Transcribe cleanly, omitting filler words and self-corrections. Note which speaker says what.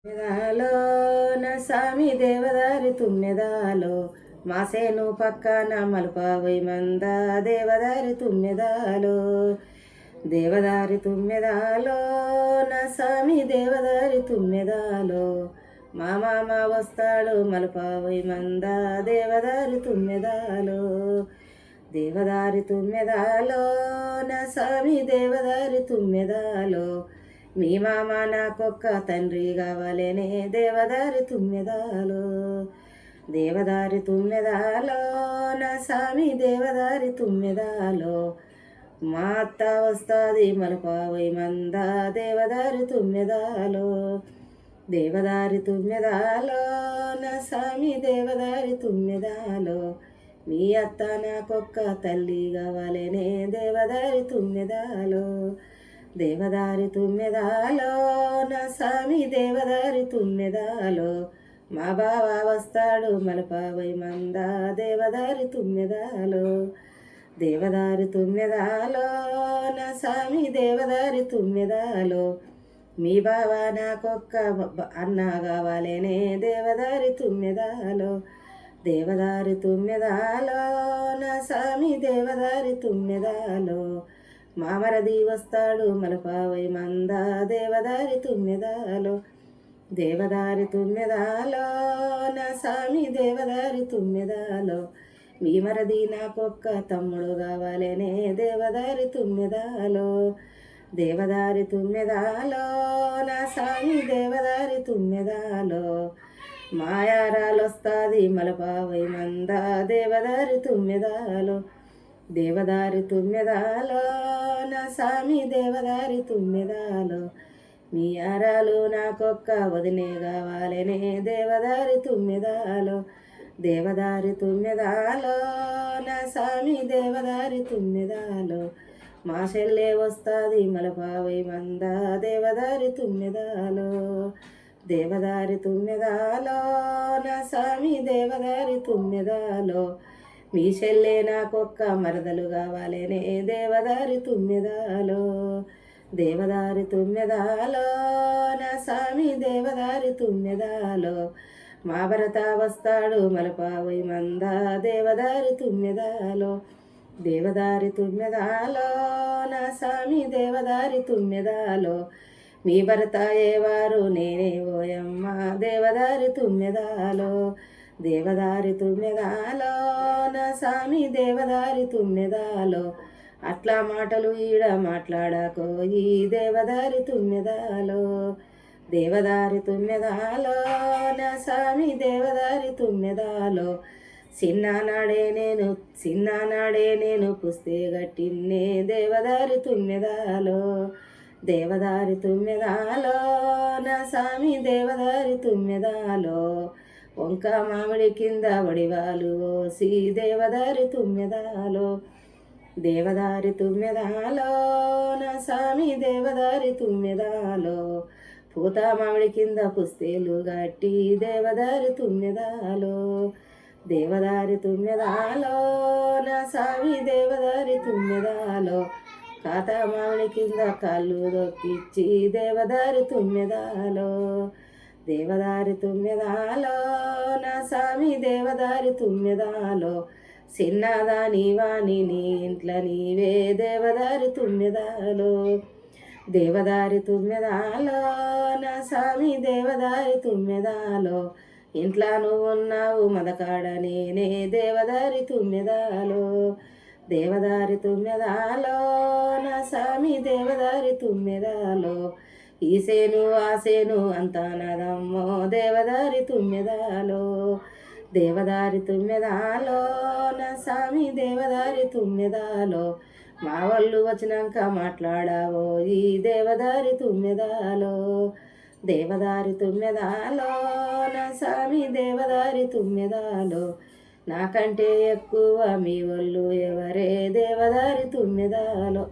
Speaker 1: తుమ్మెదాలో నా సామి దేవదారి తుమ్మెదాలో మాసేను పక్కన మలుపావై మంద దేవదారి తుమ్మెదాలో దేవదారి తుమ్మెదాలో నా సామి దేవదారి తుమ్మెదాలో మా మామ వస్తాడు మలుపావై మంద దేవదారి తుమ్మెదాలో దేవదారి తుమ్మెదాలో నా సామి దేవదారి తుమ్మెదాలో మీ మామ నాకొక్క తండ్రి కావాలనే దేవదారి తుమ్మెదాలో దేవదారి తుమ్మెదాలో నా సామి దేవదారి తుమ్మెదాలో మా అత్త వస్తుంది మలపావై మంద దేవదారి తుమ్మెదాలో దేవదారి తుమ్మెదాలో నా సామి దేవదారి తుమ్మెదాలో మీ అత్త నాకొక్క తల్లి కావాలనే దేవదారి తుమ్మెదాలో దేవదారి తుమ్మెదాలో నా సామి దేవదారి తుమ్మెదాలో మా బావ వస్తాడు మలపావై మంద దేవదారి తుమ్మెదాలో దేవదారి తుమ్మెదాలో నా సామి దేవదారి తుమ్మెదాలో మీ బావ నాకొక్క అన్న కావాలనే దేవదారి తుమ్మెదాలో దేవదారి తుమ్మెదాలో నా సామి దేవదారి తుమ్మెదాలో మామరది వస్తాడు మలపావై మంద దేవదారి తుమ్మెదాలో దేవదారి తుమ్మెదాలో నా సామి దేవదారి తుమ్మెదాలో మీ మరది నాకొక్క తమ్ముడు కావాలనే దేవదారి తుమ్మెదాలో దేవదారి తుమ్మెదాలో నా సామి దేవదారి తుమ్మెదాలో మాయారాలు వస్తుంది మలపావై మంద దేవదారి తుమ్మెదాలో దేవదారి తుమ్మెదాలో నా సామి దేవదారి తుమ్మెదాలో మీ యారాలు నాకొక్క వదినే కావాలనే దేవదారి తుమ్మెదాలో దేవదారి తుమ్మెదాలో నా సామి దేవదారి తుమ్మెదాలో మా చెల్లె వస్తుంది మలపావై మంద దేవదారి తుమ్మెదాలో దేవదారి తుమ్మెదాలో నా సామి దేవదారి తుమ్మెదాలో మీ చెల్లె నాకొక్క మరదలు కావాలనే దేవదారి తుమ్మెదాలో దేవదారి తుమ్మెదాలో నా సామి దేవదారి తుమ్మెదాలో మా భరత వస్తాడు మలపావై మంద దేవదారి తుమ్మెదాలో దేవదారి తుమ్మెదాలో నా సామి దేవదారి తుమ్మెదాలో మీ భరత ఏవారు నేనే ఓయమ్మ దేవదారి తుమ్మెదాలో దేవదారి తుమ్మెదాలో నా సామి దేవదారి తుమ్మెదాలో అట్లా మాటలు ఈడ మాట్లాడకో ఈ దేవదారి తుమ్మెదాలో దేవదారి తుమ్మెదాలో నా సామి దేవదారి తుమ్మెదాలో చిన్ననాడే నేను పుస్తే గట్టిన్నే దేవదారి తుమ్మెదాలో దేవదారి తుమ్మెదాలో నా సామి దేవదారి తుమ్మెదాలో వంక మామిడి కింద వడివాలు ఓసి దేవదారి తుమ్మెదాలో దేవదారి తుమ్మెదాలో నా సామి దేవదారి తుమ్మెదాలో పూత మామిడి కింద పుస్తేలు గట్టి దేవదారి తుమ్మెదాలో దేవదారి తుమ్మెదాలో నా సామి దేవదారి తుమ్మెదాలో కాత మామిడి కింద కళ్ళు దొక్కిచ్చి దేవదారి తుమ్మెదాలో దేవదారి తుమ్మెదాలో నా సామి దేవదారి తుమ్మెదాలో చిన్నదాని వాణి నీ ఇంట్లో నీవే దేవదారి తుమ్మెదాలో దేవదారి తుమ్మెదాలో నా సామి దేవదారి తుమ్మెదాలో ఇంట్లో నువ్వు ఉన్నావు మదకాడ నేనే దేవదారి తుమ్మెదాలో దేవదారి తుమ్మెదాలో నా సామి దేవదారి తుమ్మెదాలో ఈసేను ఆసేను అంతా నాదమ్మో దేవదారి తుమ్మెదాలో దేవదారి తుమ్మెదాలో నా సామి దేవదారి తుమ్మెదాలో మా వాళ్ళు వచ్చినాక మాట్లాడావో ఈ దేవదారి తుమ్మెదాలో దేవదారి తుమ్మెదాలో నా సామి దేవదారి తుమ్మెదాలో నాకంటే ఎక్కువ మీ వాళ్ళు ఎవరే దేవదారి తుమ్మెదాలో